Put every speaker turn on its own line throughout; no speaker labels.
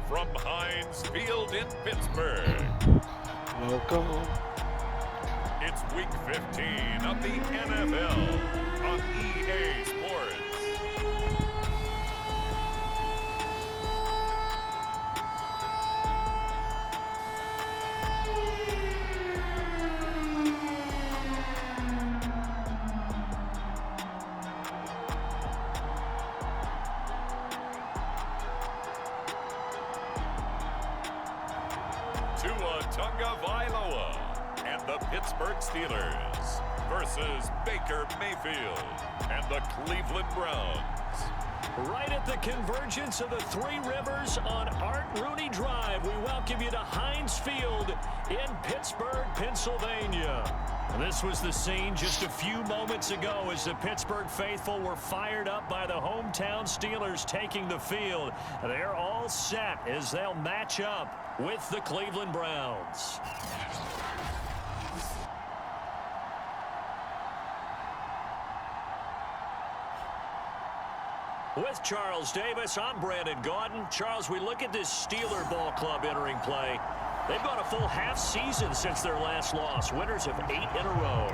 from Heinz Field in Pittsburgh.
Welcome.
It's Week 15 of the NFL on EA Sports. Tagovailoa and the Pittsburgh Steelers versus Baker Mayfield and the Cleveland Browns.
Right at the convergence of the Three Rivers on Art Rooney Drive, we welcome you to Heinz Field in Pittsburgh, Pennsylvania. This was the scene just a few moments ago as the Pittsburgh faithful were fired up by the hometown Steelers taking the field. They're all set as they'll match up with the Cleveland Browns. With Charles Davis, I'm Brandon Gaudin. Charles, we look at this Steeler ball club entering play. They've gone a full half season since their last loss. Winners of 8 in a row.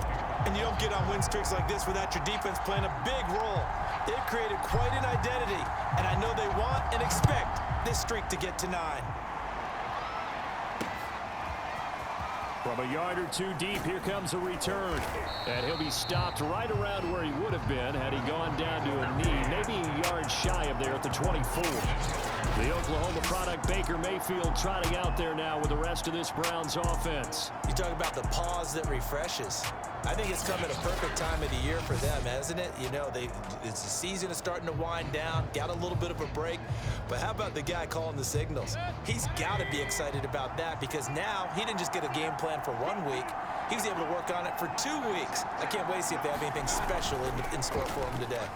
And you don't get on win streaks like this without your defense playing a big role. They've created quite an identity, and I know they want and expect this streak to get to 9.
From a yard or two deep, here comes a return. And he'll be stopped right around where he would have been had he gone down to a knee, maybe a yard shy of there at the 24. The Oklahoma product, Baker Mayfield, trotting out there now with the rest of this Browns offense.
You talk about the pause that refreshes. I think it's come at a perfect time of the year for them, hasn't it? You know, it's the season is starting to wind down, got a little bit of a break. But how about the guy calling the signals? He's got to be excited about that because now he didn't just get a game plan for 1 week. He was able to work on it for 2 weeks. I can't wait to see if they have anything special in store for him today.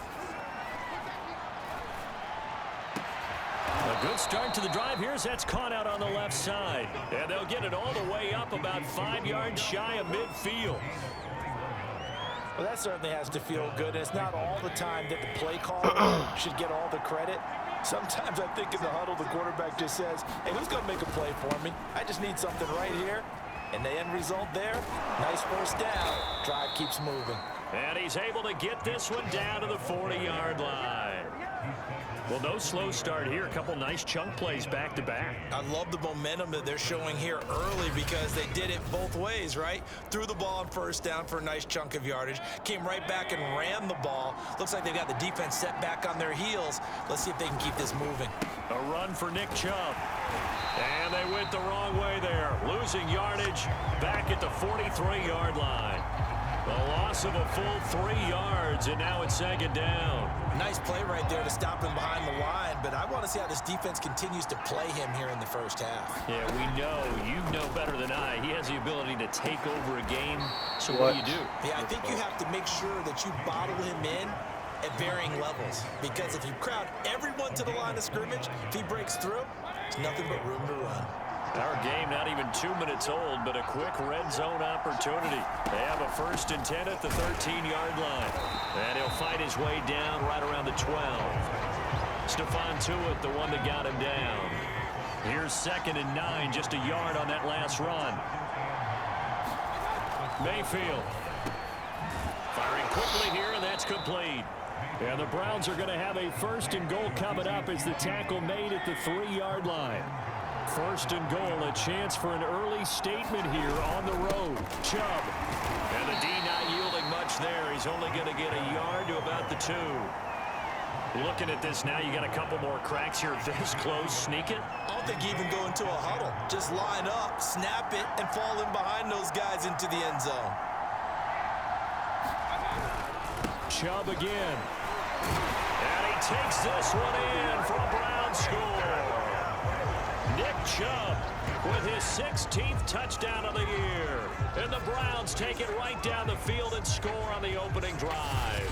A good start to the drive here as that's caught out on the left side. And they'll get it all the way up about 5 yards shy of midfield.
Well, that certainly has to feel good. And it's not all the time that the play caller should get all the credit. Sometimes I think in the huddle, the quarterback just says, hey, who's going to make a play for me? I just need something right here. And the end result there, nice first down. Drive keeps moving.
And he's able to get this one down to the 40-yard line. Well, no slow start here. A couple nice chunk plays back-to-back.
I love the momentum that they're showing here early because they did it both ways, right? Threw the ball on first down for a nice chunk of yardage. Came right back and ran the ball. Looks like they've got the defense set back on their heels. Let's see if they can keep this moving.
A run for Nick Chubb. And they went the wrong way there. Losing yardage back at the 43-yard line. The loss of a full 3 yards, and now it's second down.
Nice play right there to stop him behind the line, but I want to see how this defense continues to play him here in the first half.
Yeah, we know. You know better than I. He has the ability to take over a game. So what do you do?
Yeah, I think you have to make sure that you bottle him in at varying levels, because if you crowd everyone to the line of scrimmage, if he breaks through, there's nothing but room to run.
Our game not even 2 minutes old, but a quick red zone opportunity. They have a 1st and 10 at the 13-yard line. And he'll fight his way down right around the 12. Stephon Tuitt, the one that got him down. Here's 2nd and 9, just a yard on that last run. Mayfield. Firing quickly here, and that's complete. And the Browns are going to have a 1st and goal coming up as the tackle made at the 3-yard line. 1st and goal, a chance for an early statement here on the road. Chubb. And the D not yielding much there. He's only going to get a yard to about the 2. Looking at this now, you got a couple more cracks here this close. Sneak it.
I don't think you even go into a huddle. Just line up, snap it, and fall in behind those guys into the end zone.
Chubb again. And he takes this one in for a Brown score. Nick Chubb with his 16th touchdown of the year. And the Browns take it right down the field and score on the opening drive.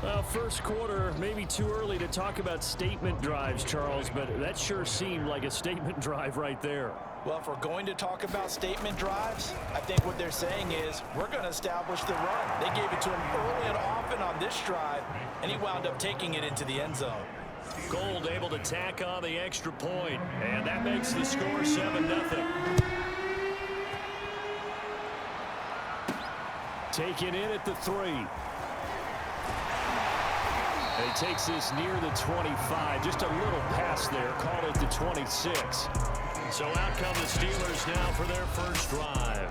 Well, first quarter, maybe too early to talk about statement drives, Charles, but that sure seemed like a statement drive right there.
Well, if we're going to talk about statement drives, I think what they're saying is we're going to establish the run. They gave it to him early and often on this drive, and he wound up taking it into the end zone.
Gold able to tack on the extra point, and that makes the score 7-0. Taken in at the 3. He takes this near the 25. Just a little pass there. Call it the 26. So out come the Steelers now for their first drive.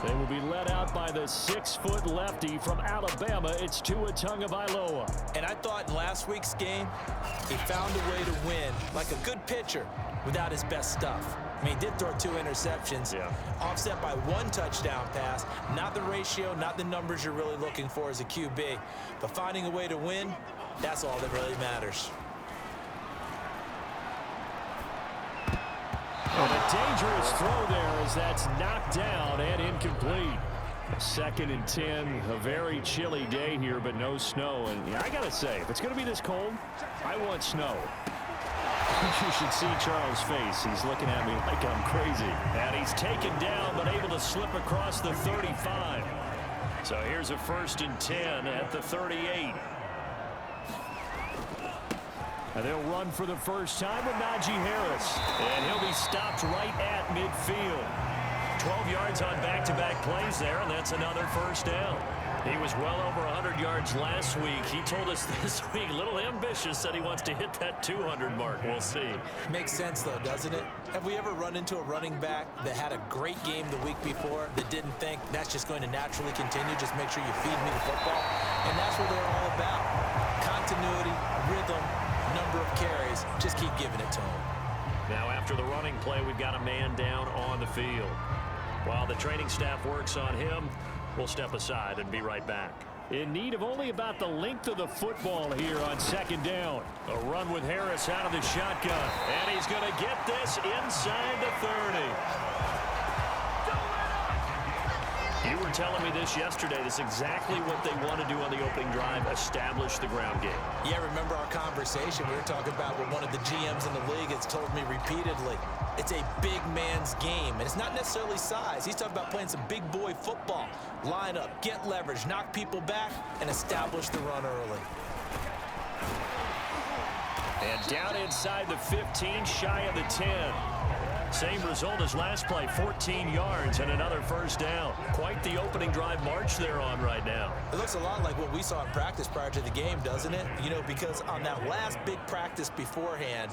They will be led out by the 6-foot lefty from Alabama. It's Tua Tagovailoa.
And I thought in last week's game, he found a way to win like a good pitcher without his best stuff. I mean, he did throw 2 interceptions, offset by 1 touchdown pass. Not the ratio, not the numbers you're really looking for as a QB. But finding a way to win, that's all that really matters.
And a dangerous throw there as that's knocked down and incomplete. 2nd and 10, a very chilly day here, but no snow. And I got to say, if it's going to be this cold, I want snow. You should see Charles' face. He's looking at me like I'm crazy. And he's taken down, but able to slip across the 35. So here's a 1st and 10 at the 38. And they'll run for the first time with Najee Harris. And he'll be stopped right at midfield. 12 yards on back-to-back plays there, and that's another first down. He was well over 100 yards last week. He told us this week, a little ambitious, said he wants to hit that 200 mark. We'll see.
Makes sense, though, doesn't it? Have we ever run into a running back that had a great game the week before that didn't think that's just going to naturally continue? Just make sure you feed me the football. And that's what they're all about. Continuity, rhythm, number of carries. Just keep giving it to him.
Now after the running play, we've got a man down on the field. While the training staff works on him, we'll step aside and be right back. In need of only about the length of the football here on 2nd down. A run with Harris out of the shotgun. And he's going to get this inside the 30. You were telling me this yesterday. This is exactly what they want to do on the opening drive, establish the ground game.
Yeah, remember our conversation. We were talking about what one of the GMs in the league has told me repeatedly. It's a big man's game, and it's not necessarily size. He's talking about playing some big boy football. Line up, get leverage, knock people back, and establish the run early.
And down inside the 15, shy of the 10. Same result as last play, 14 yards and another first down. Quite the opening drive march they're on right now.
It looks a lot like what we saw in practice prior to the game, doesn't it? You know, because on that last big practice beforehand,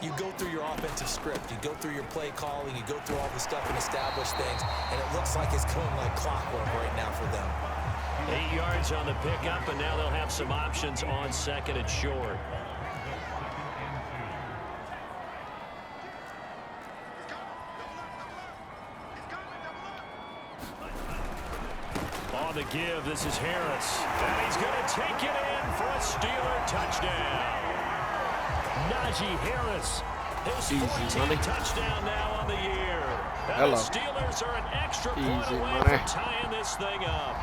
you go through your offensive script, you go through your play calling, you go through all the stuff and establish things, and it looks like it's going like clockwork right now for them.
8 yards on the pickup, and now they'll have some options on 2nd and short. On the give, this is Harris. And he's going to take it in for a Steeler touchdown. Najee Harris, his 14th touchdown now on the year. And the Steelers are an extra point away from tying this thing up.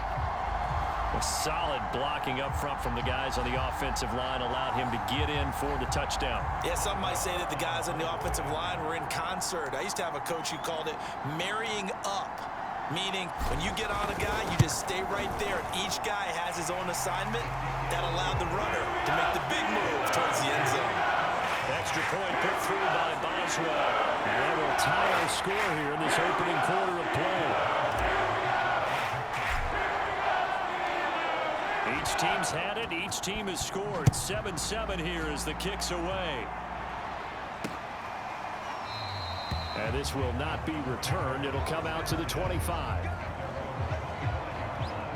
A solid blocking up front from the guys on the offensive line allowed him to get in for the touchdown.
Yeah, some might say that the guys on the offensive line were in concert. I used to have a coach who called it marrying up. Meaning, when you get on a guy, you just stay right there. Each guy has his own assignment. That allowed the runner to make the big move towards the end zone.
Extra point put through by Boswell. And that will tie our score here in this opening quarter of play. Each team's had it. Each team has scored. 7-7 here as the kick's away. And this will not be returned. It'll come out to the 25.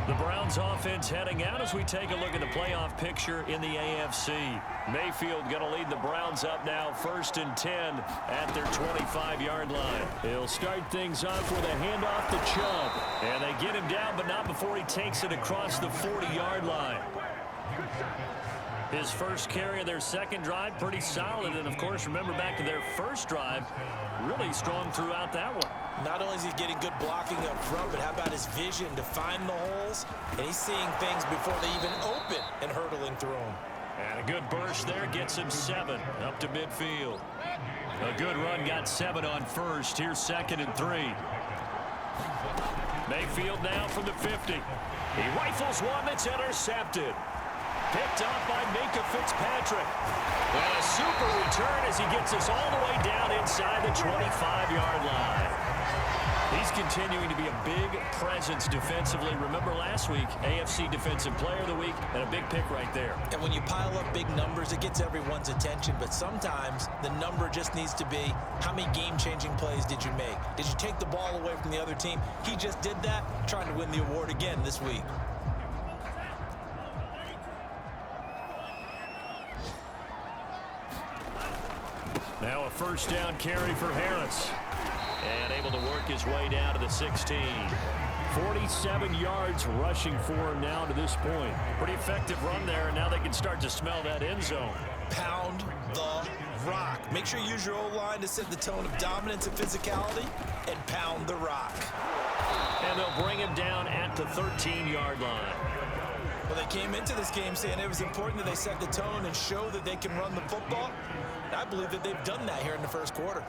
The Browns offense heading out as we take a look at the playoff picture in the AFC. Mayfield going to lead the Browns up now 1st and 10 at their 25-yard line. He'll start things off with a handoff to Chubb. And they get him down, but not before he takes it across the 40-yard line. His first carry of their second drive, pretty solid. And, of course, remember back to their first drive, really strong throughout that one.
Not only is he getting good blocking up front, but how about his vision to find the holes? And he's seeing things before they even open and hurdling through them.
And a good burst there gets him 7 up to midfield. A good run got 7 on first. Here's 2nd and 3. Mayfield now from the 50. He rifles one that's intercepted. Picked off by Minka Fitzpatrick. And a super return as he gets us all the way down inside the 25-yard line. He's continuing to be a big presence defensively. Remember last week, AFC Defensive Player of the Week, and a big pick right there.
And when you pile up big numbers, it gets everyone's attention. But sometimes the number just needs to be, how many game-changing plays did you make? Did you take the ball away from the other team? He just did that, trying to win the award again this week.
Now a first down carry for Harris. And able to work his way down to the 16. 47 yards rushing for him now to this point. Pretty effective run there, and now they can start to smell that end zone.
Pound the rock. Make sure you use your O-line to set the tone of dominance and physicality, and pound the rock.
And they'll bring him down at the 13-yard line.
Well, they came into this game saying it was important that they set the tone and show that they can run the football. And I believe that they've done that here in the first quarter.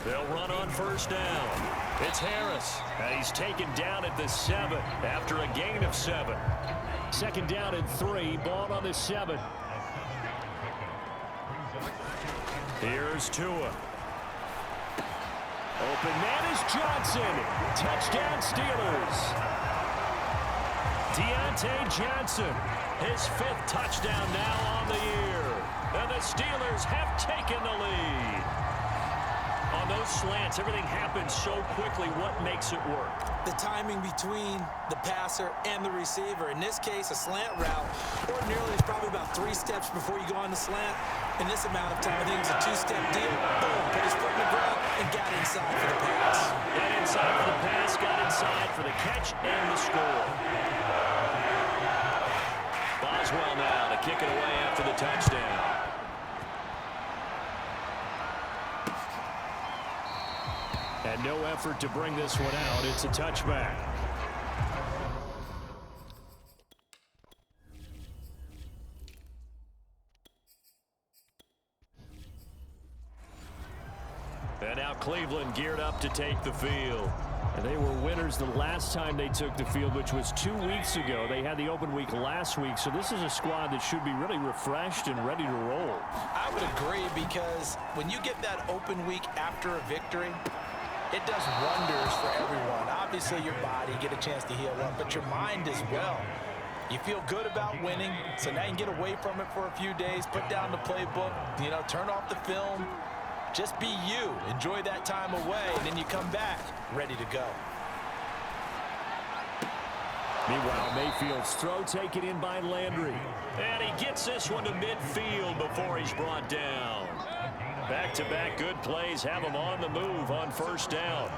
They'll run on first down. It's Harris. And he's taken down at the 7 after a gain of 7. Second down and 3. Ball on the 7. Here's Tua. Open man is Johnson. Touchdown Steelers. Deontay Johnson. His 5th touchdown now on the year. And the Steelers have taken the lead. On those slants, everything happens so quickly. What makes it work?
The timing between the passer and the receiver. In this case, a slant route ordinarily is probably about 3 steps before you go on the slant. In this amount of time, I think it was a 2-step deal. Boom, put his foot in the ground and got inside for the pass.
Got inside for the pass, got inside for the catch and the score. Boswell now to kick it away after the touchdown. And no effort to bring this one out. It's a touchback. And now Cleveland geared up to take the field. And they were winners the last time they took the field, which was 2 weeks ago. They had the open week last week, so this is a squad that should be really refreshed and ready to roll.
I would agree, because when you get that open week after a victory, it does wonders for everyone. Obviously, your body, get a chance to heal up, but your mind as well. You feel good about winning, so now you can get away from it for a few days, put down the playbook, turn off the film. Just be you. Enjoy that time away, and then you come back ready to go.
Meanwhile, Mayfield's throw taken in by Landry. And he gets this one to midfield before he's brought down. Back-to-back good plays have him on the move on first down.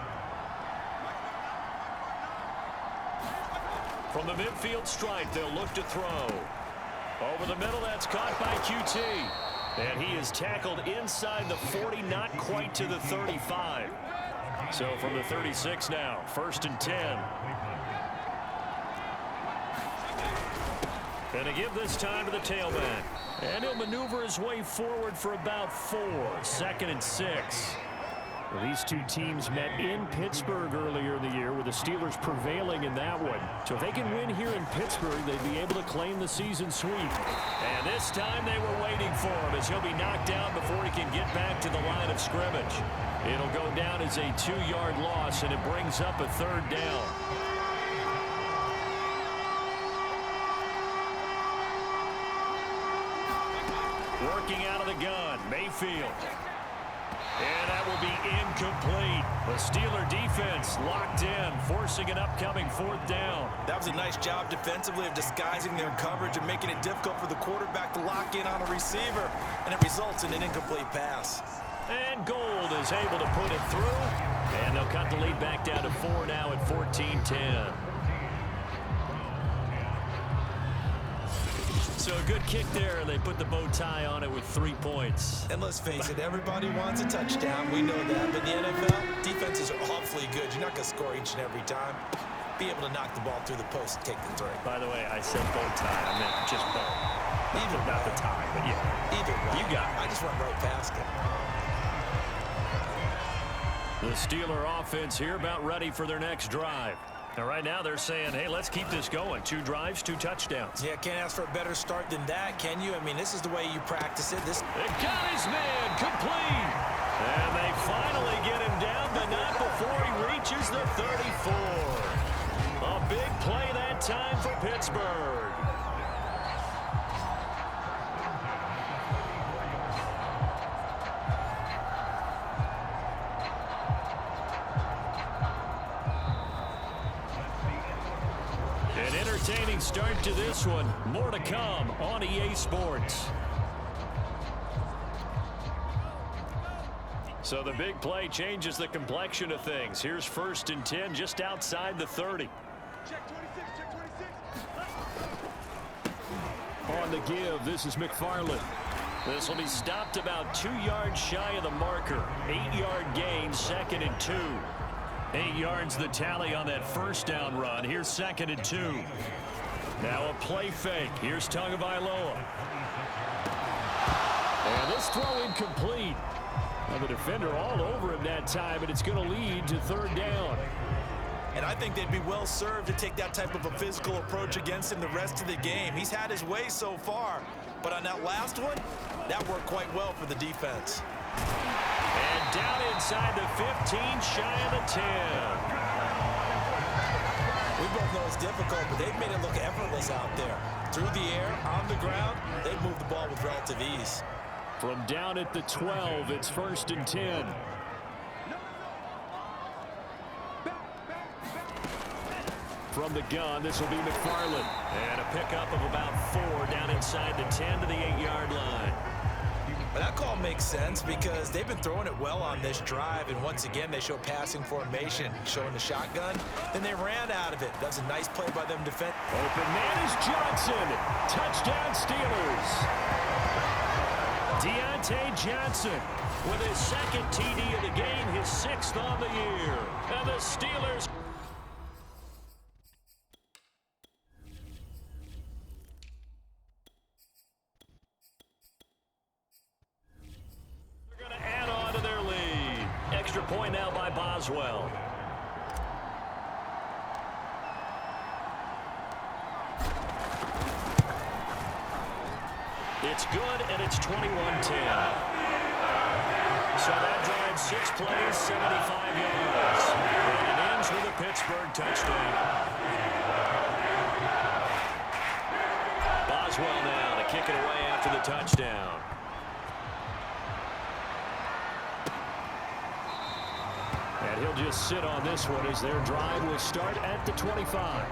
From the midfield stripe, they'll look to throw. Over the middle, that's caught by QT. And he is tackled inside the 40, not quite to the 35. So from the 36 now, 1st and 10. And a give this time to the tailback. And he'll maneuver his way forward for about 4. 2nd and 6. Well, these two teams met in Pittsburgh earlier in the year, with the Steelers prevailing in that one. So if they can win here in Pittsburgh, they'd be able to claim the season sweep. And this time they were waiting for him, as he'll be knocked down before he can get back to the line of scrimmage. It'll go down as a 2-yard loss, and it brings up a 3rd down. Working out of the gun, Mayfield. And that will be incomplete. The Steeler defense locked in, forcing an upcoming 4th down.
That was a nice job defensively of disguising their coverage and making it difficult for the quarterback to lock in on a receiver, and it results in an incomplete pass.
And Gold is able to put it through, and they'll cut the lead back down to 4 now at 14-10. So a good kick there, and they put the bow tie on it with 3 points.
And let's face it, everybody wants a touchdown. We know that. But in the NFL, defenses are awfully good. You're not going to score each and every time. Be able to knock the ball through the post and take the 3.
By the way, I said bow tie. I meant just bow.
Either
not the tie, but yeah.
Either way.
You got it.
I just went right past it.
The Steeler offense here about ready for their next drive. And right now they're saying, hey, let's keep this going. 2 drives, 2 touchdowns.
Yeah, can't ask for a better start than that, can you? I mean, this is the way you practice it.
They got his man complete. And they finally get him down, but not before he reaches the 34. A big play that time for Pittsburgh. An entertaining start to this one. More to come on EA Sports. So the big play changes the complexion of things. Here's 1st and 10 just outside the 30.
Check 26, check 26.
On the give, this is McFarland. This will be stopped about 2 yards shy of the marker. 8-yard gain, 2nd and 2. 8 yards the tally on that 1st down run. Here's 2nd and 2. Now a play fake. Here's Tagovailoa. And this throw incomplete. Now the defender all over him that time, and it's going to lead to 3rd down.
And I think they'd be well served to take that type of a physical approach against him the rest of the game. He's had his way so far, but on that last one, that worked quite well for the defense.
And down inside the 15, shy of the 10.
We both know it's difficult, but they've made it look effortless out there. Through the air, on the ground, they've moved the ball with relative ease.
From down at the 12, it's 1st and 10. From the gun, this will be McFarland. And a pickup of about 4 down inside the 10 to the 8-yard line.
But that call makes sense because they've been throwing it well on this drive, and once again they show passing formation, showing the shotgun. Then they ran out of it. That's a nice play by them defense.
Open man is Johnson. Touchdown Steelers. Deontay Johnson with his 2nd TD of the game, his 6th on the year. And the Steelers... point now by Boswell. It's good, and it's 21-10. So that drives 6 plays, 75 yards. And it ends with a Pittsburgh touchdown. Boswell now to kick it away after the touchdown. And he'll just sit on this one as their drive will start at the 25.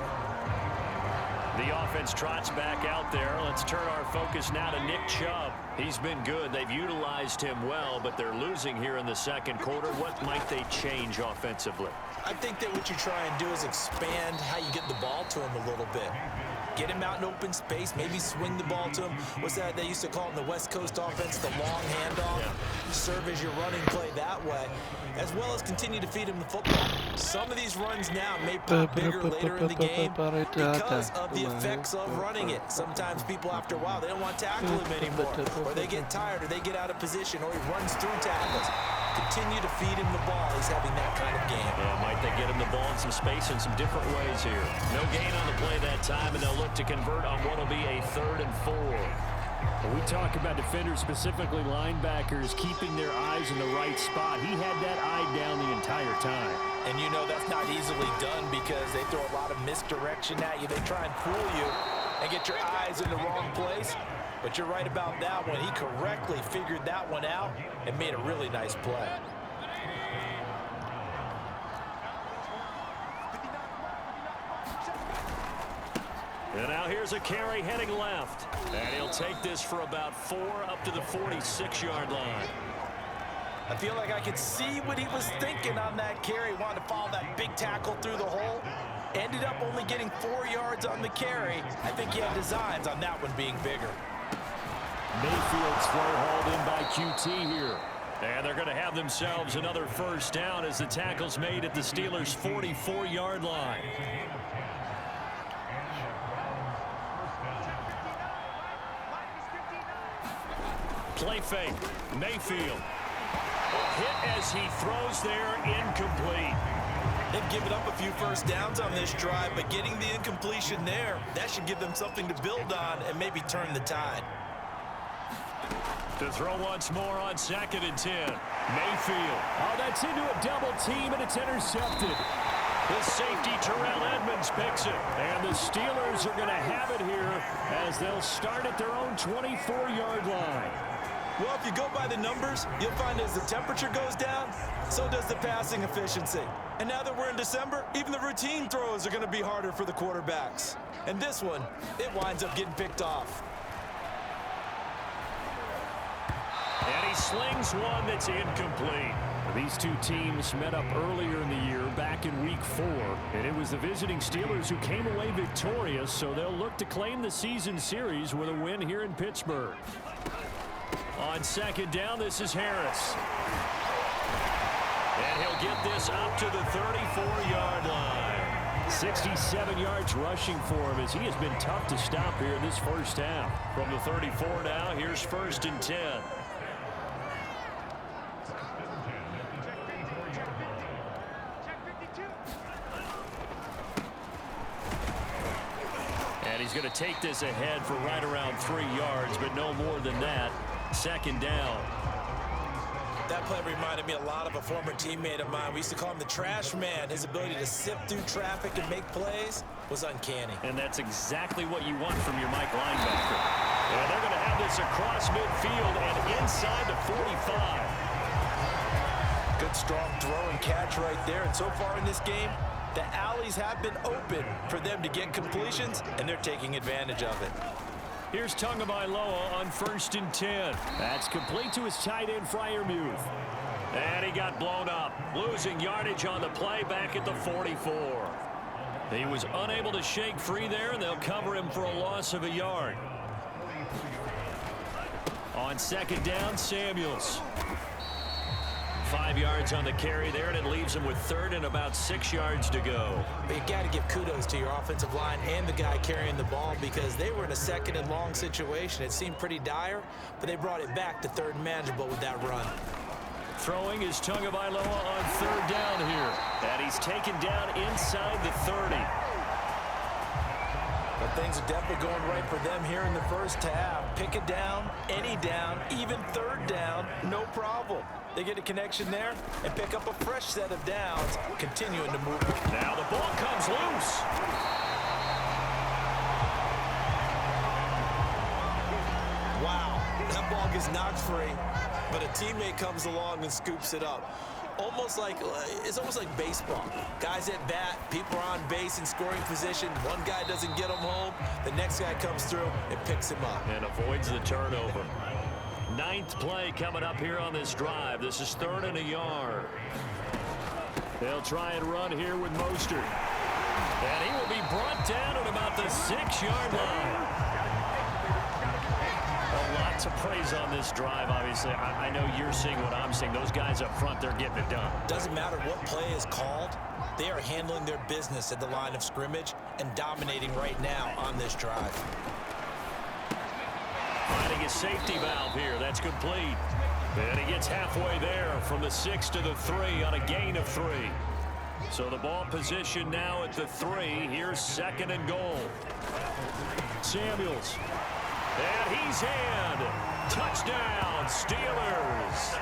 The offense trots back out there. Let's turn our focus now to Nick Chubb. He's been good. They've utilized him well, but they're losing here in the 2nd quarter. What might they change offensively?
I think that what you try and do is expand how you get the ball to him a little bit. Get him out in open space, maybe swing the ball to him. What's that they used to call in the West Coast offense, the long handoff? Yeah. Serve as your running play that way, as well as continue to feed him the football. Some of these runs now may pop bigger later in the game because of the effects of running it. Sometimes people, after a while, they don't want to tackle him anymore, or they get tired, or they get out of position, or he runs through tackles. Continue to feed him the ball. He's having that kind of game.
Yeah, might they get him the ball in some space in some different ways here. No gain on the play that time, and they'll look to convert on what will be a 3rd and 4.
When we talk about defenders, specifically linebackers, keeping their eyes in the right spot. He had that eye down the entire time.
And you know that's not easily done because they throw a lot of misdirection at you. They try and fool you and get your eyes in the wrong place. But you're right about that one. He correctly figured that one out and made a really nice play.
And now here's a carry heading left. And he'll take this for about 4 up to the 46-yard line.
I feel like I could see what he was thinking on that carry. Wanted to follow that big tackle through the hole. Ended up only getting 4 yards on the carry. I think he had designs on that one being bigger.
Mayfield's throw hauled in by QT here. And they're going to have themselves another 1st down as the tackle's made at the Steelers' 44-yard line. Play fake. Mayfield. Hit as he throws there, incomplete.
They've given up a few first downs on this drive, but getting the incompletion there, that should give them something to build on and maybe turn the tide.
To throw once more on 2nd and 10. Mayfield.
Oh, that's into a double team, and it's intercepted.
The safety, Terrell Edmonds, picks it.
And the Steelers are going to have it here as they'll start at their own 24-yard line.
Well, if you go by the numbers, you'll find as the temperature goes down, so does the passing efficiency. And now that we're in December, even the routine throws are going to be harder for the quarterbacks. And this one, it winds up getting picked off.
And he slings one that's incomplete.
These two teams met up earlier in the year, back in Week 4, and it was the visiting Steelers who came away victorious, so they'll look to claim the season series with a win here in Pittsburgh.
On 2nd down, this is Harris. And he'll get this up to the 34-yard line.
67 yards rushing for him as he has been tough to stop here in this first half.
From the 34 now, here's 1st and 10. And he's going to take this ahead for right around 3 yards, but no more than that. 2nd down.
That play reminded me a lot of a former teammate of mine. We used to call him the trash man. His ability to sift through traffic and make plays was uncanny.
And that's exactly what you want from your Mike linebacker. And they're going to have this across midfield and inside the 45.
Good strong throw and catch right there. And so far in this game, the alleys have been open for them to get completions, and they're taking advantage of it.
Here's Tagovailoa on 1st and 10.
That's complete to his tight end, Freiermuth.
And he got blown up, losing yardage on the play back at the 44. He was unable to shake free there, and they'll cover him for a loss of a yard. On 2nd down, Samuels. 5 yards on the carry there, and it leaves him with 3rd and about 6 yards to go.
But you got to give kudos to your offensive line and the guy carrying the ball because they were in a 2nd and long situation. It seemed pretty dire, but they brought it back to 3rd and manageable with that run.
Throwing is Tagovailoa on 3rd down here. And he's taken down inside the 30.
But things are definitely going right for them here in the first half. Pick it down, any down, even 3rd down, no problem. They get a connection there and pick up a fresh set of downs, continuing to move.
Now the ball comes loose.
Wow, that ball gets knocked free, but a teammate comes along and scoops it up. It's almost like baseball. Guys at bat, people are on base in scoring position. One guy doesn't get him home, the next guy comes through and picks him up.
And avoids the turnover. 9th play coming up here on this drive. This is 3rd and a yard.
They'll try and run here with Mostert.
And he will be brought down at about the 6-yard line. A lot to praise on this drive, obviously. I know you're seeing what I'm seeing. Those guys up front, they're getting it done.
Doesn't matter what play is called. They are handling their business at the line of scrimmage and dominating right now on this drive.
Finding a safety valve here. That's complete. And he gets halfway there from the 6 to the 3 on a gain of 3. So the ball position now at the 3. Here's 2nd and goal. Samuels. And he's in. Touchdown, Steelers.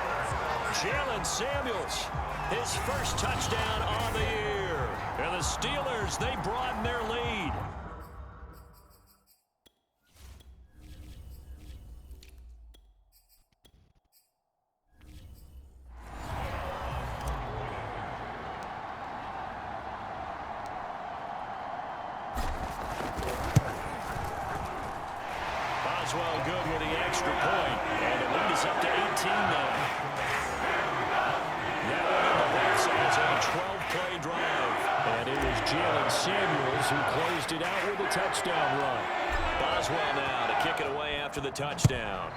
Jalen Samuels, his first touchdown on the year. And the Steelers, they broaden their lead. Well, good with the extra point, and the lead is up to 18 now. That one in the books as a 12-play drive.
And it was Jalen Samuels who closed it out with a touchdown run.
Boswell now to kick it away after the touchdown.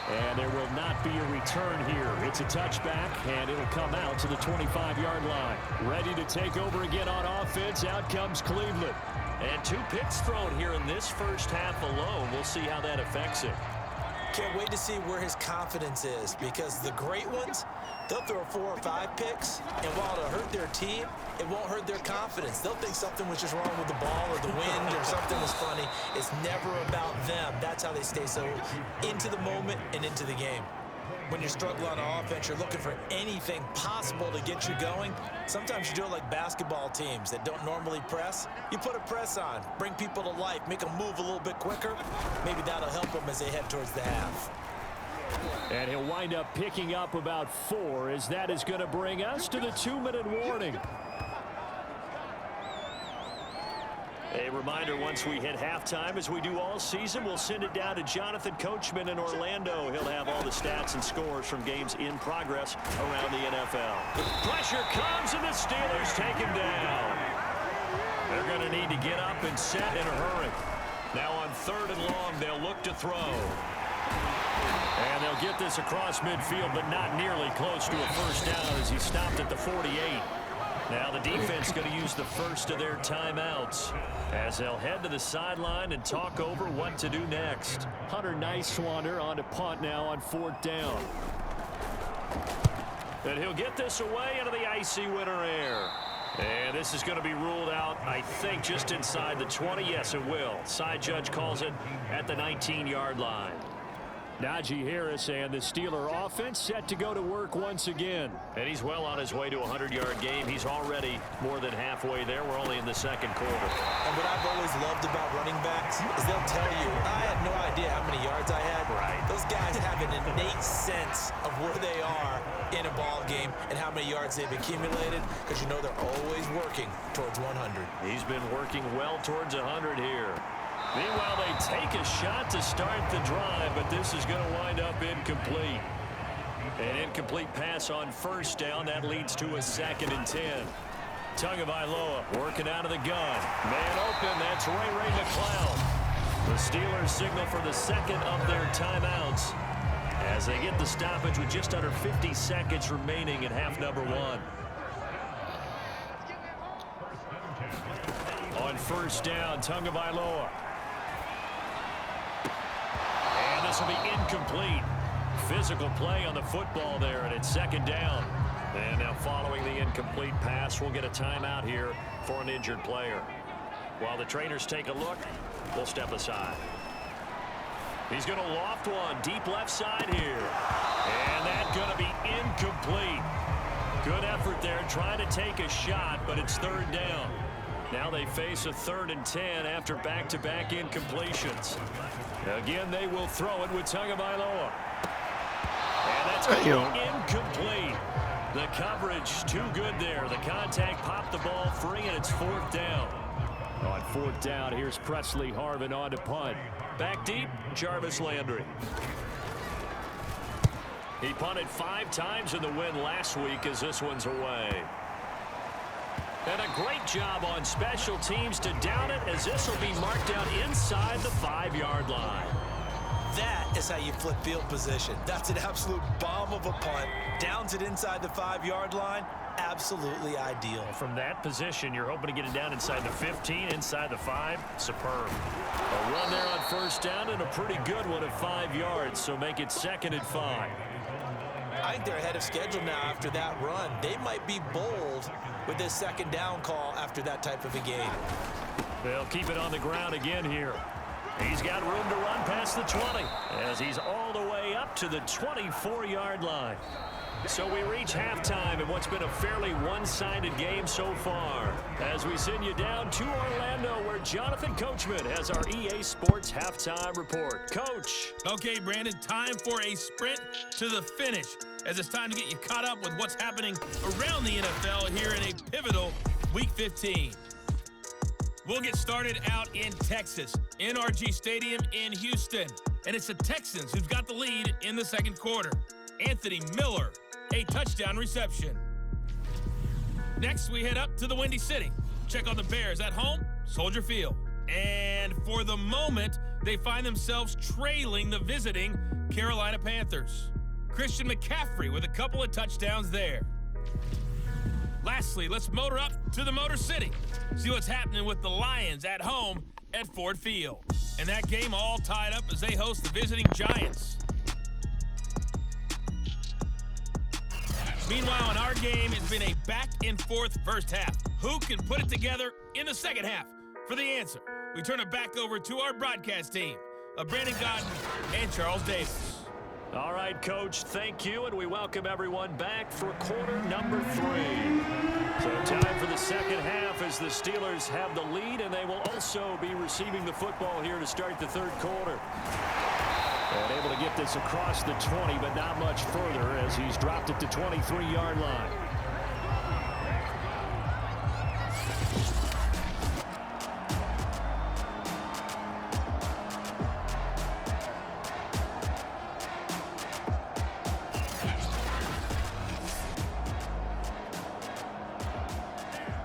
And there will not be a return here. It's a touchback, and it'll come out to the 25-yard line. Ready to take over again on offense. Out comes Cleveland.
And 2 picks thrown here in this first half alone. We'll see how that affects it.
Can't wait to see where his confidence is, because the great ones, they'll throw 4 or 5 picks, and while it'll hurt their team, it won't hurt their confidence. They'll think something was just wrong with the ball or the wind or something was funny. It's never about them. That's how they stay so into the moment and into the game. When you're struggling on offense, you're looking for anything possible to get you going. Sometimes you do it like basketball teams that don't normally press. You put a press on, bring people to life, make them move a little bit quicker. Maybe that'll help them as they head towards the half.
And he'll wind up picking up about 4, as that is going to bring us to the 2-minute warning. A reminder, once we hit halftime, as we do all season, we'll send it down to Jonathan Coachman in Orlando. He'll have all the stats and scores from games in progress around the NFL. Pressure comes, and the Steelers take him down. They're going to need to get up and set in a hurry. Now on 3rd and long, they'll look to throw. And they'll get this across midfield, but not nearly close to a first down as he stopped at the 48. Now the defense going to use the first of their timeouts as they'll head to the sideline and talk over what to do next. Hunter Nicewander on a punt now on 4th down.
And he'll get this away into the icy winter air. And this is going to be ruled out, I think, just inside the 20. Yes, it will. Side judge calls it at the 19-yard line.
Najee Harris and the Steeler offense set to go to work once again.
And he's well on his way to a 100-yard game. He's already more than halfway there. We're only in the 2nd quarter.
And what I've always loved about running backs is they'll tell you, I had no idea how many yards I had.
Right.
Those guys have an innate sense of where they are in a ball game and how many yards they've accumulated, because you know they're always working towards 100.
He's been working well towards 100 here. Meanwhile, they take a shot to start the drive, but this is going to wind up incomplete. An incomplete pass on 1st down. That leads to a 2nd and 10. Tagovailoa working out of the gun. Man open. That's Ray McCloud. The Steelers signal for the 2nd of their timeouts as they get the stoppage with just under 50 seconds remaining in half number 1. On 1st down, Tagovailoa. And this will be incomplete. Physical play on the football there, and it's 2nd down. And now following the incomplete pass, we'll get a timeout here for an injured player. While the trainers take a look, we'll step aside. He's going to loft one deep left side here. And that's going to be incomplete. Good effort there trying to take a shot, but it's 3rd down. Now they face a 3rd and 10 after back-to-back incompletions. Again, they will throw it with Tagovailoa. And that's going to be incomplete. The coverage too good there. The contact popped the ball free, and it's 4th down.
On 4th down, here's Presley Harvin on to punt.
Back deep, Jarvis Landry. He punted 5 times in the win last week as this one's away. And a great job on special teams to down it, as this will be marked down inside the 5-yard line.
That is how you flip field position. That's an absolute bomb of a punt. Downs it inside the 5-yard line. Absolutely ideal.
From that position, you're hoping to get it down inside the 15, inside the 5. Superb. A run there on 1st down, and a pretty good one at 5 yards, so make it 2nd and 5.
I think they're ahead of schedule now after that run. They might be bold with this 2nd down call after that type of a game.
They'll keep it on the ground again here. He's got room to run past the 20 as he's all the way up to the 24-yard line. So we reach halftime in what's been a fairly one-sided game so far, as we send you down to Orlando, where Jonathan Coachman has our EA Sports Halftime Report. Coach.
Okay, Brandon, time for a sprint to the finish, as it's time to get you caught up with what's happening around the NFL here in a pivotal Week 15. We'll get started out in Texas, NRG Stadium in Houston. And it's the Texans who've got the lead in the 2nd quarter. Anthony Miller, a touchdown reception. Next, we head up to the Windy City. Check on the Bears at home, Soldier Field. And for the moment, they find themselves trailing the visiting Carolina Panthers. Christian McCaffrey with a couple of touchdowns there. Lastly, let's motor up to the Motor City. See what's happening with the Lions at home at Ford Field. And that game all tied up as they host the visiting Giants. Meanwhile, in our game, it's been a back-and-forth first half. Who can put it together in the second half? For the answer, we turn it back over to our broadcast team of Brandon Godden and Charles Davis.
All right, Coach, thank you, and we welcome everyone back for quarter number 3. So time for the second half as the Steelers have the lead, and they will also be receiving the football here to start the third quarter. And able to get this across the 20, but not much further as he's dropped it to 23-yard line.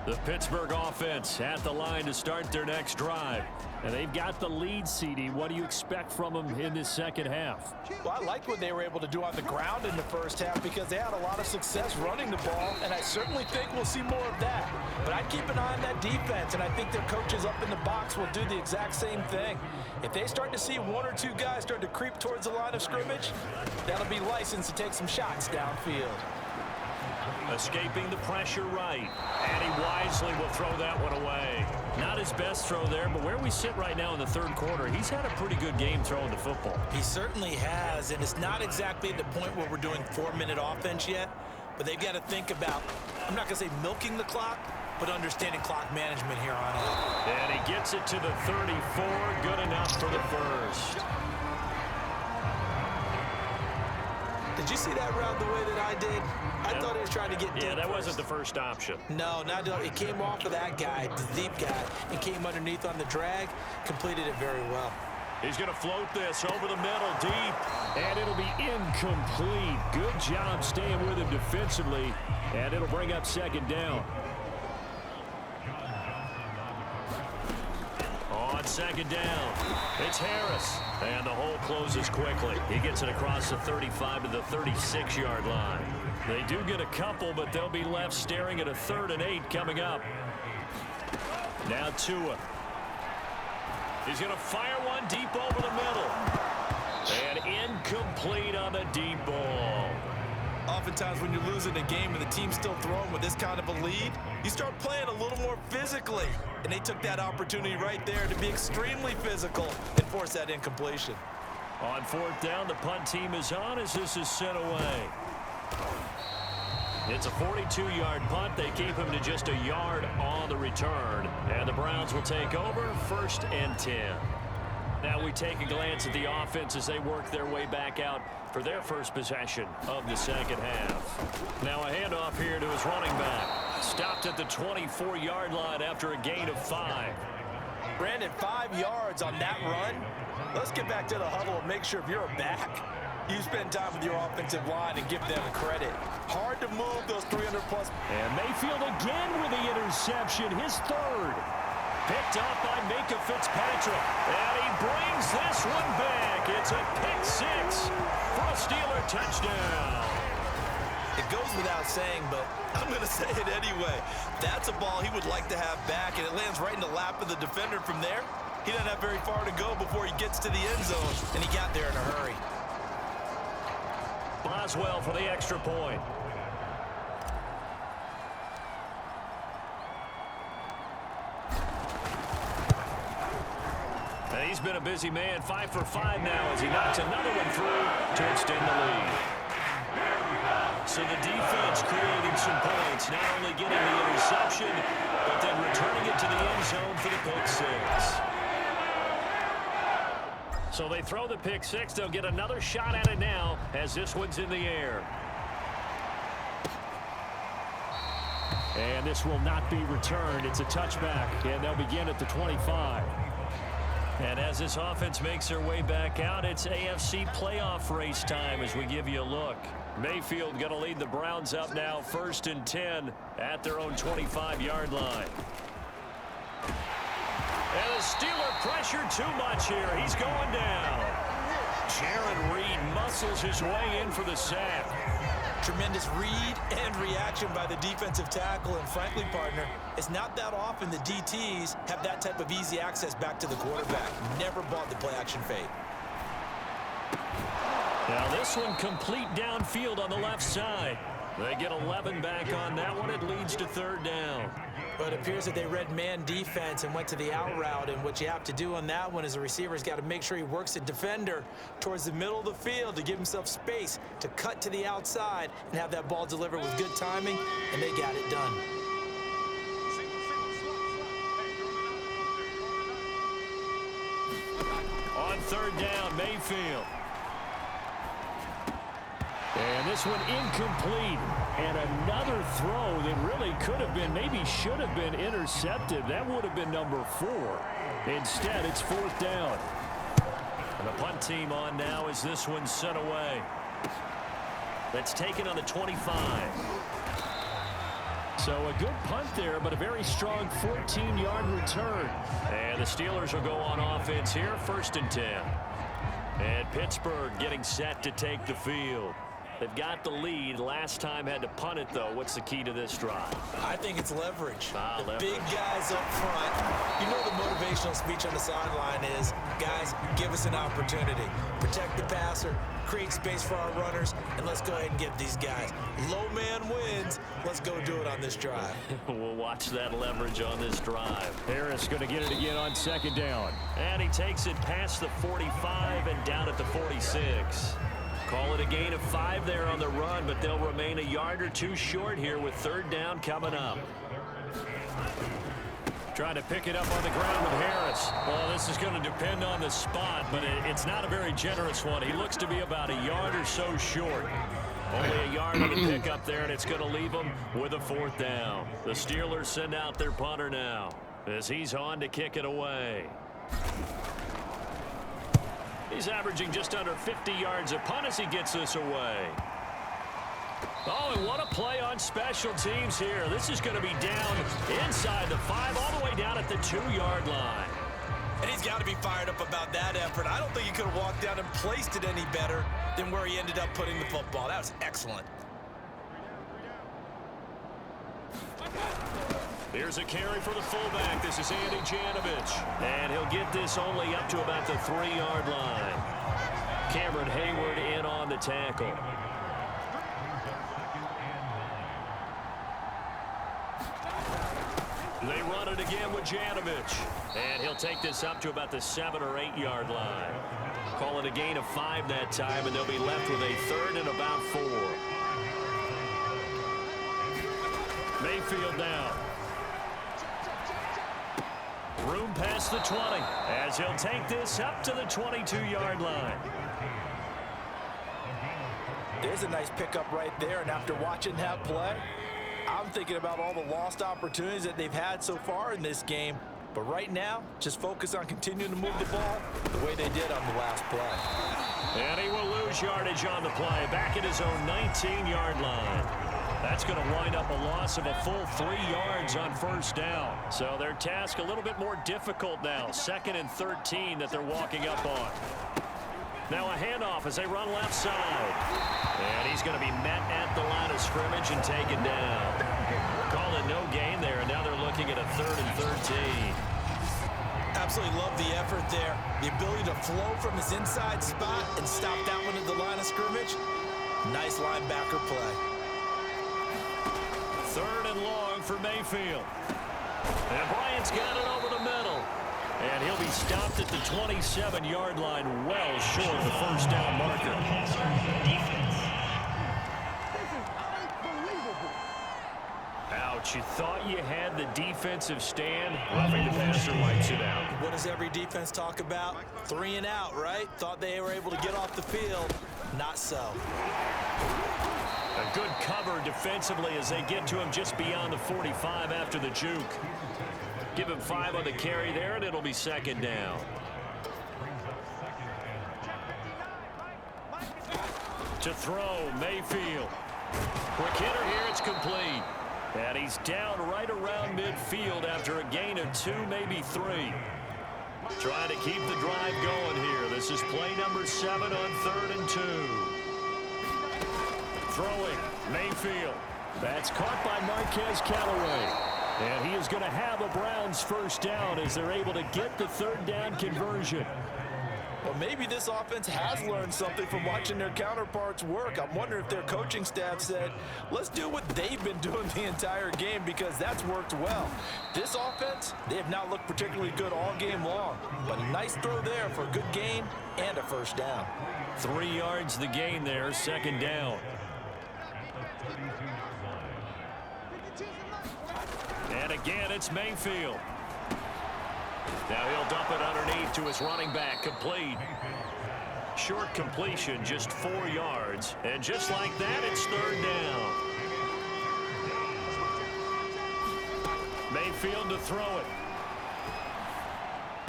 The Pittsburgh offense at the line to start their next drive. And they've got the lead, CD. What do you expect from them in this second half?
Well, I liked what they were able to do on the ground in the first half because they had a lot of success running the ball, and I certainly think we'll see more of that. But I'd keep an eye on that defense, and I think their coaches up in the box will do the exact same thing. If they start to see one or two guys start to creep towards the line of scrimmage, that'll be licensed to take some shots downfield.
Escaping the pressure right. And he wisely will throw that one away. Not his best throw there, but where we sit right now in the third quarter, he's had a pretty good game throwing the football.
He certainly has, and it's not exactly at the point where we're doing 4-minute offense yet, but they've got to think about, I'm not going to say milking the clock, but understanding clock management here on out.
And he gets it to the 34. Good enough for the first.
Did you see that route the way that I did? I thought he was trying to get deep.
Yeah, that
first.
wasn't the first option.
No, not it came off of that guy, the deep guy, and came underneath on the drag, completed it very well.
He's going to float this over the middle, deep.
And it'll be incomplete. Good job staying with him defensively, and it'll bring up second down.
On second down, it's Harris. And the hole closes quickly. He gets it across the 35 to the 36-yard line. They do get a couple, but they'll be left staring at a 3rd and 8 coming up. Now Tua. He's going to fire one deep over the middle. And incomplete on the deep ball.
Oftentimes when you're losing a game and the team's still throwing with this kind of a lead, you start playing a little more physically. And they took that opportunity right there to be extremely physical and force that incompletion.
On 4th down, the punt team is on as this is sent away. It's a 42-yard punt. They keep him to just a yard on the return. And the Browns will take over 1st and 10. Now we take a glance at the offense as they work their way back out for their first possession of the second half. Now a handoff here to his running back. Stopped at the 24-yard line after a gain of 5.
Brandon, 5 yards on that run. Let's get back to the huddle and make sure if you're a back, you spend time with your offensive line and give them credit. Hard to move those 300-plus.
And Mayfield again with the interception, his 3rd.
Picked off by Micah Fitzpatrick. And he brings this one back. It's a pick 6 for a Steeler touchdown.
It goes without saying, but I'm going to say it anyway. That's a ball he would like to have back, and it lands right in the lap of the defender from there. He doesn't have very far to go before he gets to the end zone, and he got there in a hurry.
Boswell for the extra point. And he's been a busy man, 5 for 5 now as he knocks another one through to extend the lead. So the defense creating some points, not only getting the interception, but then returning it to the end zone for the pick 6. So they throw the pick 6. They'll get another shot at it now as this one's in the air.
And this will not be returned. It's a touchback, and they'll begin at the 25.
And as this offense makes their way back out, it's AFC playoff race time as we give you a look. Mayfield going to lead the Browns up now 1st and 10 at their own 25-yard line. And the Steeler pressure too much here. He's going down. Jaron Reed muscles his way in for the sack.
Tremendous read and reaction by the defensive tackle. And frankly, partner, it's not that often the DTs have that type of easy access back to the quarterback. Never bought the play action fade.
Now this one complete downfield on the left side. They get 11 back on that one. It leads to third down.
But it appears that they read man defense and went to the out route. And what you have to do on that one is the receiver's got to make sure he works the defender towards the middle of the field to give himself space to cut to the outside and have that ball delivered with good timing, and they got it done.
On third down, Mayfield. And this one incomplete. And another throw that really could have been, maybe should have been intercepted. That would have been number 4. Instead, it's fourth down. And the punt team on now as this one's sent away. That's taken on the 25. So a good punt there, but a very strong 14-yard return. And the Steelers will go on offense here, 1st and 10. And Pittsburgh getting set to take the field. They've got the lead. Last time had to punt it, though. What's the key to this drive?
I think it's leverage.
Leverage.
Big guys up front. You know the motivational speech on the sideline is, guys, give us an opportunity. Protect the passer, create space for our runners, and let's go ahead and get these guys. Low man wins. Let's go do it on this drive.
We'll watch that leverage on this drive.
Harris going to get it again on second down.
And he takes it past the 45 and down at the 46. Call it a gain of 5 there on the run, but they'll remain a yard or two short here with third down coming up.
Trying to pick it up on the ground with Harris.
Well, this is going to depend on the spot, but it's not a very generous one. He looks to be about a yard or so short. Only a yard on the pickup there, and it's going to leave him with a fourth down. The Steelers send out their punter now as he's on to kick it away. He's averaging just under 50 yards a punt as he gets this away. Oh, and what a play on special teams here. This is going to be down inside the 5, all the way down at the 2-yard line.
And he's got to be fired up about that effort. I don't think he could have walked down and placed it any better than where he ended up putting the football. That was excellent.
Here's a carry for the fullback. This is Andy Janovich. And he'll get this only up to about the 3-yard line. Cameron Hayward in on the tackle. They run it again with Janovich. And he'll take this up to about the 7 or 8 yard line. Call it a gain of 5 that time, and they'll be left with a 3rd and about 4. Mayfield now. Room past the 20 as he'll take this up to the 22-yard line.
There's a nice pickup right there, and after watching that play, I'm thinking about all the lost opportunities that they've had so far in this game. But right now, just focus on continuing to move the ball the way they did on the last play.
And he will lose yardage on the play, back at his own 19-yard line. That's going to wind up a loss of a full 3 yards on first down. So their task a little bit more difficult now. 2nd and 13 that they're walking up on. Now a handoff as they run left side. And he's going to be met at the line of scrimmage and taken down. Call it no gain there, and now they're looking at a 3rd and 13.
Absolutely love the effort there. The ability to flow from his inside spot and stop that one at the line of scrimmage. Nice linebacker play.
3rd and long for Mayfield. And Bryant's got it over the middle. And he'll be stopped at the 27-yard line, well short of the first down marker. Ouch, you thought you had the defensive stand. Roughing the passer wipes it out.
What does every defense talk about? 3 and out, right? Thought they were able to get off the field. Not so.
A good cover defensively as they get to him just beyond the 45 after the juke. Give him 5 on the carry there, and it'll be 2nd down. To throw, Mayfield. Quick hitter here, it's complete. And he's down right around midfield after a gain of 2, maybe 3. Trying to keep the drive going here. This is play number 7 on 3rd and 2.
Throwing, Mayfield. That's caught by Marquez Callaway. And he is going to have a Browns first down as they're able to get the third down conversion.
Well, maybe this offense has learned something from watching their counterparts work. I'm wondering if their coaching staff said, let's do what they've been doing the entire game, because that's worked well. This offense, they have not looked particularly good all game long, but a nice throw there for a good gain and a first down.
3 yards the gain there, second down. And again, it's Mayfield. Now he'll dump it underneath to his running back, complete. Short completion, just 4 yards. And just like that, it's third down. Mayfield to throw it.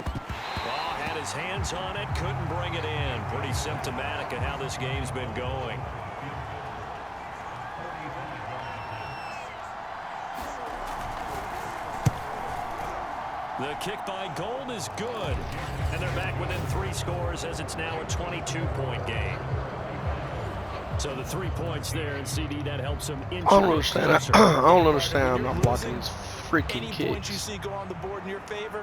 Oh, had his hands on it, couldn't bring it in. Pretty symptomatic of how this game's been going. The kick by Gold is good. And they're back within 3 scores as it's now a 22-point game. So the 3 points there, and CD, that helps them inch.
I don't understand. I don't understand. I'm not blocking these freaking
Any
kicks.
points you see go on the board in your favor,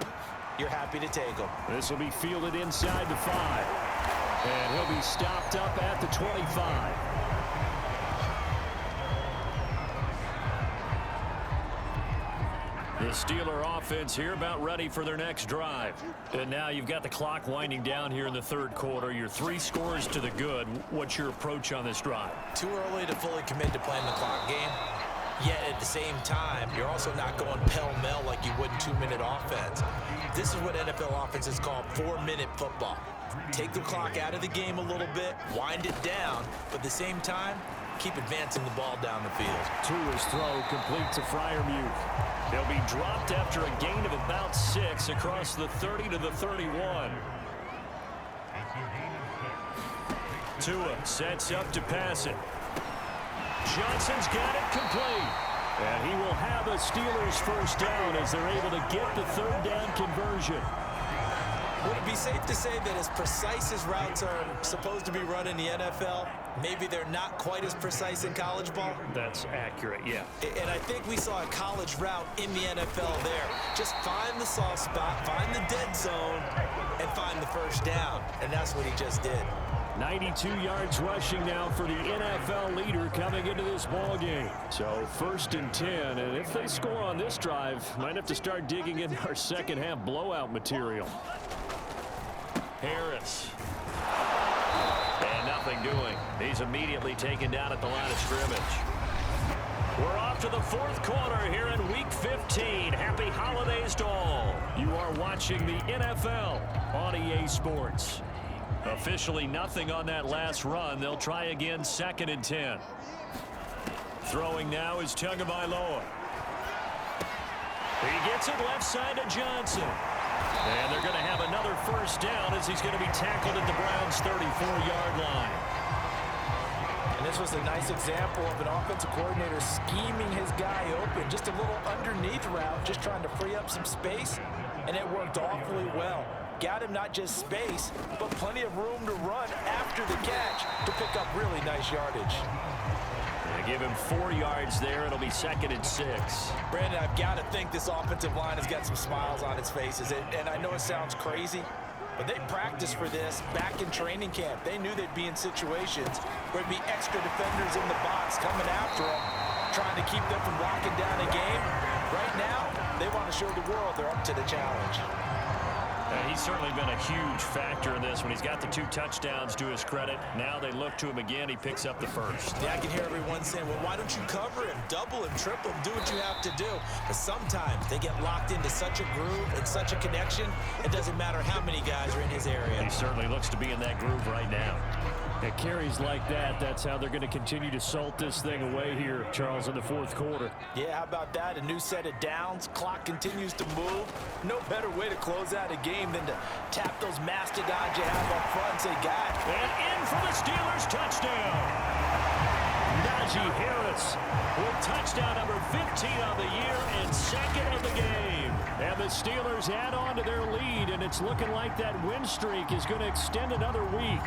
you're happy to take them.
This will be fielded inside the 5. And he'll be stopped up at the 25. The Steeler offense here about ready for their next drive. And now you've got the clock winding down here in the third quarter. Your 3 scores to the good. What's your approach on this drive?
Too early to fully commit to playing the clock game. Yet at the same time, you're also not going pell-mell like you would in 2-minute offense. This is what NFL offenses call 4-minute football. Take the clock out of the game a little bit, wind it down, but at the same time, keep advancing the ball down the field.
Tua's throw complete to Freiermuth. They'll be dropped after a gain of about 6 across the 30 to the 31. Tua sets up to pass it. Johnson's got it complete. And he will have a Steelers first down as they're able to get the third down conversion.
Would it be safe to say that as precise as routes are supposed to be run in the NFL, maybe they're not quite as precise in college ball?
That's accurate, yeah.
And I think we saw a college route in the NFL there. Just find the soft spot, find the dead zone, and find the first down. And that's what he just did.
92 yards rushing now for the NFL leader coming into this ball game. So 1st and 10, and if they score on this drive, might have to start digging in our second half blowout material. Harris. And nothing doing. He's immediately taken down at the line of scrimmage. We're off to the 4th quarter here in Week 15. Happy holidays to all. You are watching the NFL on EA Sports. Officially nothing on that last run. They'll try again 2nd and 10. Throwing now is Tagovailoa. He gets it left side to Johnson. And they're going to have another first down as he's going to be tackled at the Browns' 34-yard line.
And this was a nice example of an offensive coordinator scheming his guy open. Just a little underneath route, just trying to free up some space. And it worked awfully well. Got him not just space, but plenty of room to run after the catch to pick up really nice yardage.
They give him 4 yards there. It'll be 2nd and 6.
Brandon, I've got to think this offensive line has got some smiles on its faces. And I know it sounds crazy, but they practiced for this back in training camp. They knew they'd be in situations where it'd be extra defenders in the box coming after them, trying to keep them from locking down a game. Right now, they want to show the world they're up to the challenge.
He's certainly been a huge factor in this when he's got the 2 touchdowns to his credit. Now they look to him again. He picks up the first.
Yeah, I can hear everyone saying, well, why don't you cover him, double him, triple him, do what you have to do. But sometimes they get locked into such a groove and such a connection, it doesn't matter how many guys are in his area.
He certainly looks to be in that groove right now. At carries like that, that's how they're going to continue to salt this thing away here, Charles, in the 4th quarter.
Yeah, how about that? A new set of downs. Clock continues to move. No better way to close out a game than to tap those mastodons you have up front and say, God.
And in for the Steelers touchdown. Najee Harris with touchdown number 15 on the year and 2nd of the game. And the Steelers add on to their lead, and it's looking like that win streak is going to extend another week.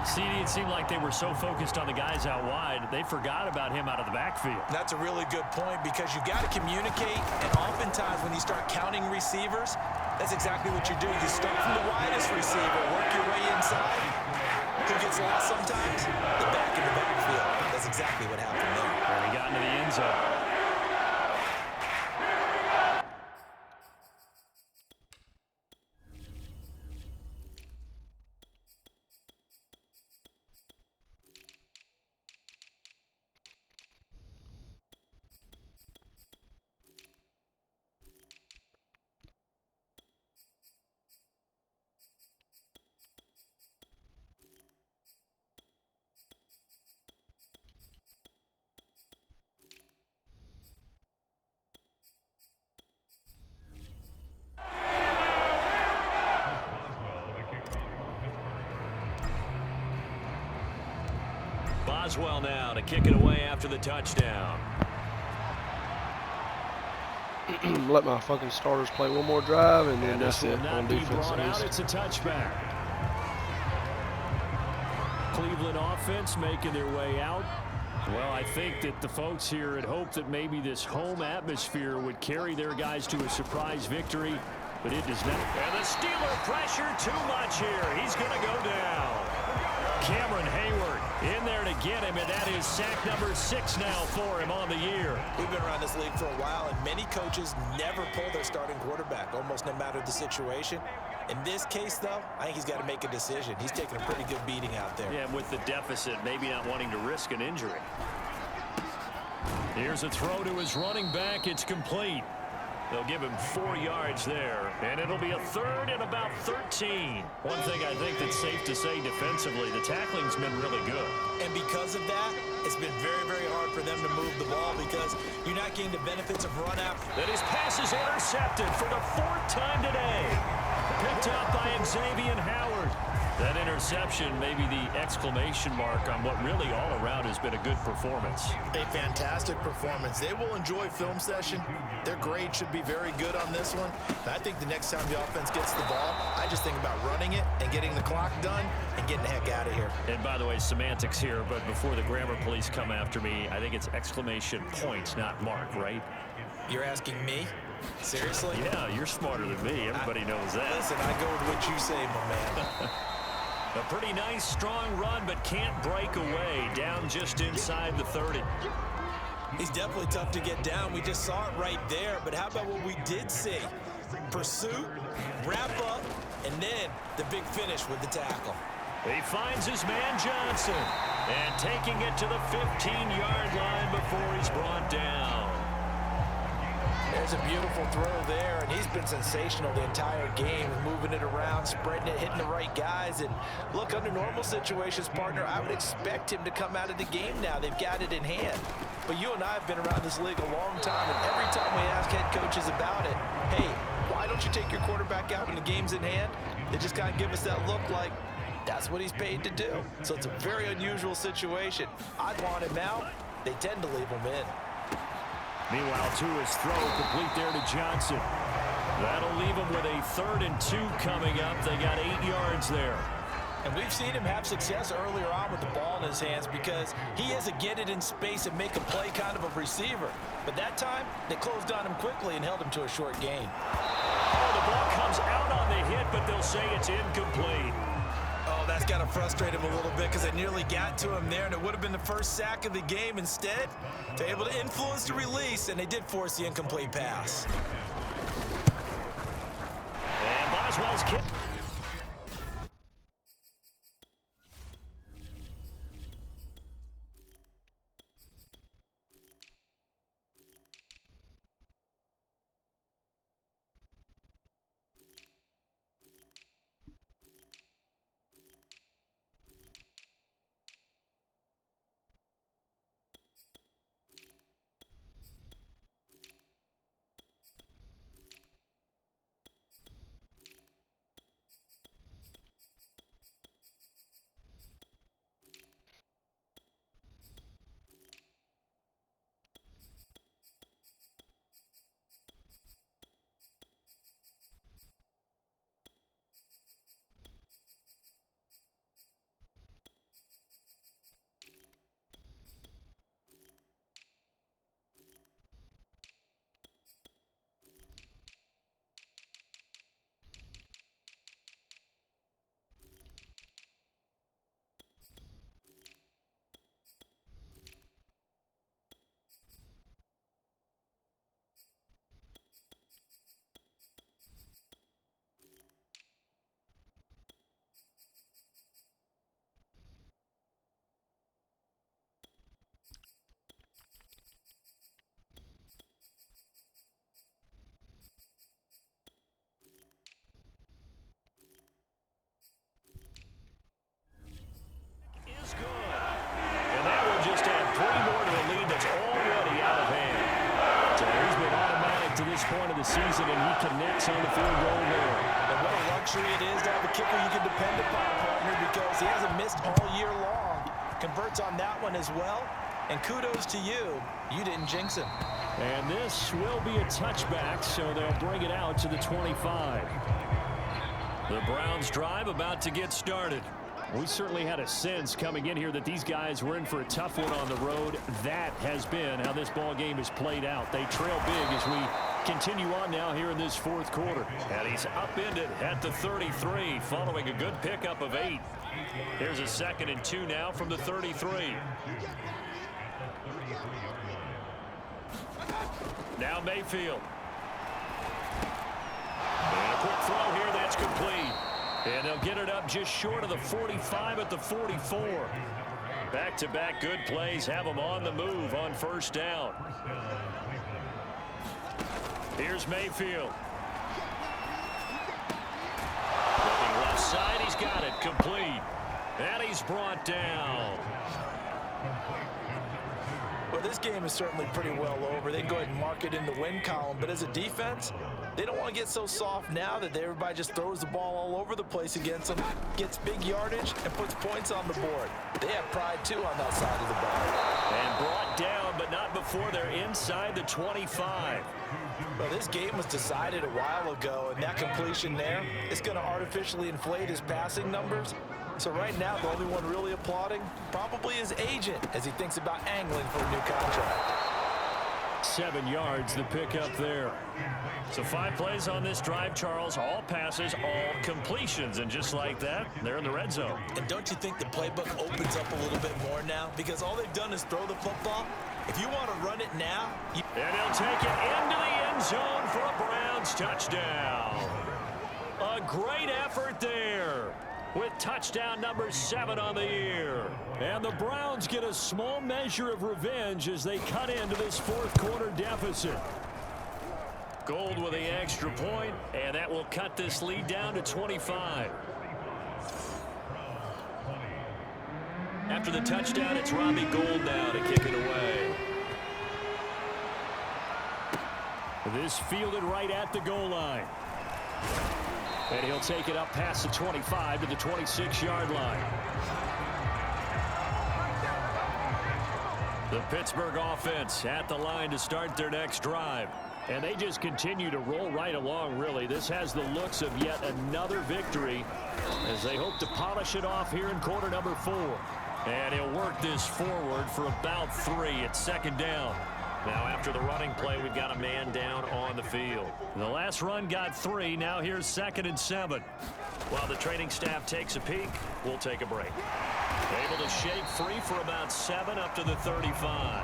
CD, it seemed like they were so focused on the guys out wide, they forgot about him out of the backfield.
That's a really good point because you got to communicate, and oftentimes when you start counting receivers, that's exactly what you do. You start from the widest receiver, work your way inside. Who gets lost sometimes? The back in the backfield. That's exactly what happened there.
And he got into the end zone. Boswell now to kick it away after the touchdown.
Let my fucking starters play one more drive, and then
And
that's
this will
it
not
on
be
defense.
brought out. It's a touchback. Cleveland offense making their way out. Well, I think that the folks here had hoped that maybe this home atmosphere would carry their guys to a surprise victory, but it does not. And the Steeler pressure too much here. He's going to go down. Cameron Hayward in there to get him, and that is sack number 6 now for him on the year.
We've been around this league for a while, and many coaches never pull their starting quarterback, almost no matter the situation. In this case, though, I think he's got to make a decision. He's taking a pretty good beating out there.
Yeah, with the deficit, maybe not wanting to risk an injury. Here's a throw to his running back. It's complete. They'll give him 4 yards there, and it'll be a third and about 13. One thing I think that's safe to say defensively, the tackling's been really good.
And because of that, it's been very, very hard for them to move the ball because you're not getting the benefits of run out.
That his pass is intercepted for the 4th time today. Picked up by Xavier Howard. That interception may be the exclamation mark on what really all around has been a good performance.
A fantastic performance. They will enjoy film session. Their grade should be very good on this one. And I think the next time the offense gets the ball, I just think about running it and getting the clock done and getting the heck out of here.
And by the way, semantics here, but before the grammar police come after me, I think it's exclamation point, not mark, right?
You're asking me? Seriously?
Yeah, you're smarter than me. Everybody knows that.
Listen, I go with what you say, my man.
A pretty nice, strong run, but can't break away. Down just inside the 30.
He's definitely tough to get down. We just saw it right there. But how about what we did see? Pursuit, wrap up, and then the big finish with the tackle.
He finds his man Johnson. And taking it to the 15-yard line before he's brought down.
There's a beautiful throw there, and he's been sensational the entire game, moving it around, spreading it, hitting the right guys. And look, under normal situations, partner, I would expect him to come out of the game now. They've got it in hand. But you and I have been around this league a long time, and every time we ask head coaches about it, hey, why don't you take your quarterback out when the game's in hand? They just kind of give us that look like that's what he's paid to do. So it's a very unusual situation. I'd want him out. They tend to leave him in.
Meanwhile, to his throw, complete there to Johnson. That'll leave him with a 3rd and 2 coming up. They got 8 yards there.
And we've seen him have success earlier on with the ball in his hands because he is a get it in space and make a play kind of a receiver. But that time, they closed on him quickly and held him to a short gain.
Oh, the ball comes out on the hit, but they'll say it's incomplete.
Oh, that's got to frustrate him a little bit because they nearly got to him there, and it would have been the first sack of the game. Instead, they're able to influence the release, and they did force the incomplete pass.
And Boswell's kick.
this season, and he connects on the field goal there.
And what a luxury it is to have a kicker you can depend upon, partner, because he hasn't missed all year long. Converts on that one as well. And kudos to you. You didn't jinx him.
And this will be a touchback, so they'll bring it out to the 25. The Browns drive about to get started. We certainly had a sense coming in here that these guys were in for a tough one on the road. That has been how this ball game has played out. They trail big as we continue on now here in this fourth quarter.
And he's upended at the 33 following a good pickup of 8. Here's a 2nd and 2 now from the 33. Now Mayfield. And a quick throw here that's complete. And they'll get it up just short of the 45 at the 44. Back-to-back good plays have them on the move on first down. Here's Mayfield. Looking left side, he's got it complete. And he's brought down.
Well, this game is certainly pretty well over. They can go ahead and mark it in the win column. But as a defense, they don't want to get so soft now that everybody just throws the ball all over the place against them, gets big yardage, and puts points on the board. They have pride, too, on that side of the ball.
And brought down, but not before they're inside the 25.
Well, this game was decided a while ago, and that completion there is going to artificially inflate his passing numbers. So right now, the only one really applauding probably his agent as he thinks about angling for a new contract.
7 yards, the pickup there.
So 5 plays on this drive, Charles. All passes, all completions. And just like that, they're in the red zone.
And don't you think the playbook opens up a little bit more now? Because all they've done is throw the football. If you want to run it now...
And he'll take it into the end zone for a Browns touchdown. A great effort there, with touchdown number 7 on the year.
And the Browns get a small measure of revenge as they cut into this fourth quarter deficit.
Gold with the extra point, and that will cut this lead down to 25. After the touchdown, it's Robbie Gould now to kick it away.
This fielded right at the goal line. And he'll take it up past the 25 to the 26-yard line.
The Pittsburgh offense at the line to start their next drive.
And they just continue to roll right along, really. This has the looks of yet another victory as they hope to polish it off here in quarter number 4.
And he'll work this forward for about 3. It's 2nd down. Now after the running play, we've got a man down on the field.
The last run got 3. Now here's 2nd and 7.
While the training staff takes a peek, we'll take a break. Able to shake free for about 7 up to the 35.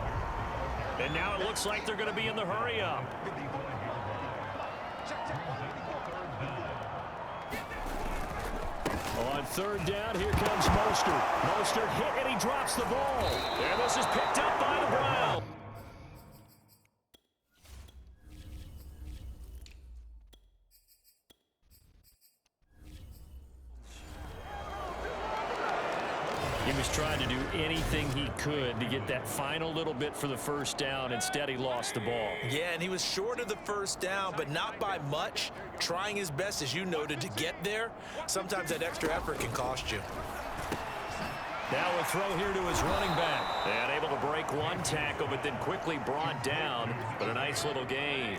And now it looks like they're going to be in the hurry-up.
On 3rd down, here comes Mostert. Mostert hit, and he drops the ball.
And this is picked up by the Browns. He was trying to do anything he could to get that final little bit for the first down. Instead, he lost the ball.
Yeah, and he was short of the first down, but not by much. Trying his best, as you noted, to get there. Sometimes that extra effort can cost you.
Now a throw here to his running back. And able to break one tackle, but then quickly brought down. But a nice little gain.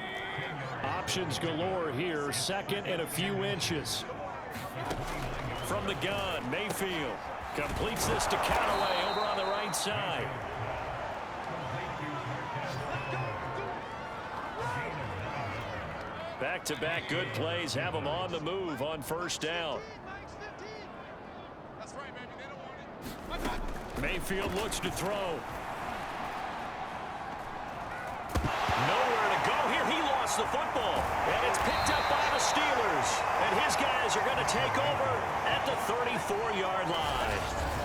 Options galore here. 2nd and a few inches.
From the gun, Mayfield completes this to Callaway over on the right side. Back-to-back good plays have them on the move on first down. Mayfield looks to throw. Nowhere to go here. He lost the football. And it's picked up by the Steelers. And his guys are going to take over at the 34-yard line.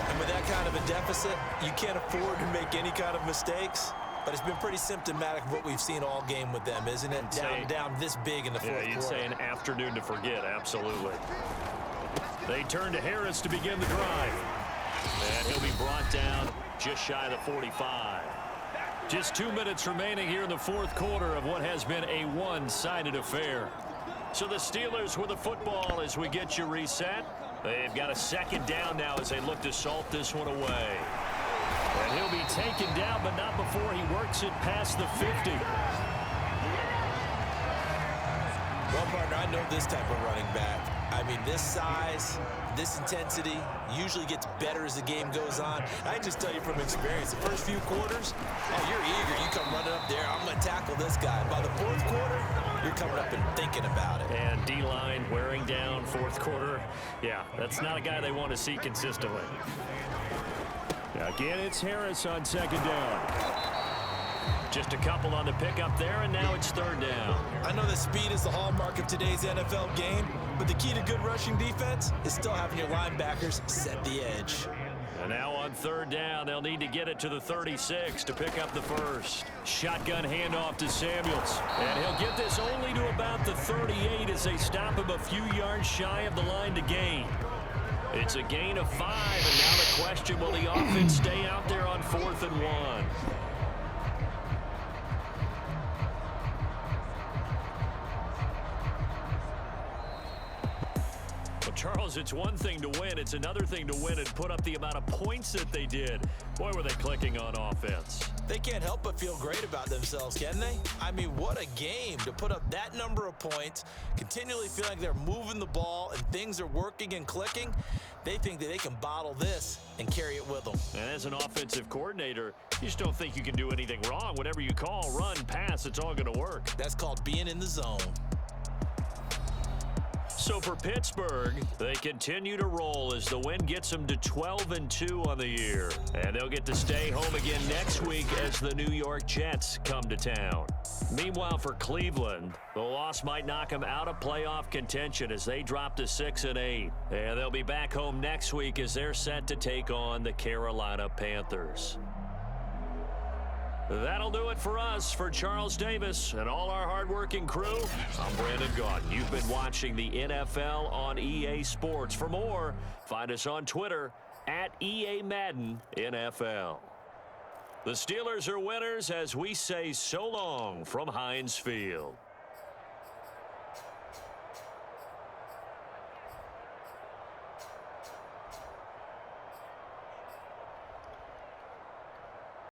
And with that kind of a deficit, you can't afford to make any kind of mistakes. But it's been pretty symptomatic of what we've seen all game with them, isn't it? Down this big in the fourth quarter.
You'd say an afternoon to forget, absolutely. They turn to Harris to begin the drive. And he'll be brought down just shy of the 45.
Just 2 minutes remaining here in the fourth quarter of what has been a one-sided affair. So the Steelers with the football as we get you reset. They've got a second down now as they look to salt this one away. And he'll be taken down, but not before he works it past the 50.
Well, partner, I know this type of running back. I mean, this size, this intensity usually gets better as the game goes on. I just tell you from experience, the first few quarters, oh, you're eager. You come running up there, I'm going to tackle this guy. By the fourth quarter, you're coming up and thinking about it.
And D-line wearing down fourth quarter. Yeah, that's not a guy they want to see consistently. Again, it's Harris on second down. Just a couple on the pickup there, and now it's third down.
I know that speed is the hallmark of today's NFL game, but the key to good rushing defense is still having your linebackers set the edge.
And now on third down, they'll need to get it to the 36 to pick up the first. Shotgun handoff to Samuels. And he'll get this only to about the 38 as they stop him a few yards shy of the line to gain. It's a gain of 5, and now the question, will the offense stay out there on 4th and 1? Well, Charles, it's one thing to win. It's another thing to win and put up the amount of points that they did. Boy, were they clicking on offense.
They can't help but feel great about themselves, can they? I mean, what a game to put up that number of points, continually feel like they're moving the ball and things are working and clicking. They think that they can bottle this and carry it with them.
And as an offensive coordinator, you just don't think you can do anything wrong. Whatever you call, run, pass, it's all going to work.
That's called being in the zone.
So for Pittsburgh, they continue to roll as the win gets them to 12-2 on the year. And they'll get to stay home again next week as the New York Jets come to town. Meanwhile, for Cleveland, the loss might knock them out of playoff contention as they drop to 6-8. And they'll be back home next week as they're set to take on the Carolina Panthers. That'll do it for us. For Charles Davis and all our hardworking crew, I'm Brandon Gaudin. You've been watching the NFL on EA Sports. For more, find us on Twitter at EA Madden NFL. The Steelers are winners as we say so long from Heinz Field.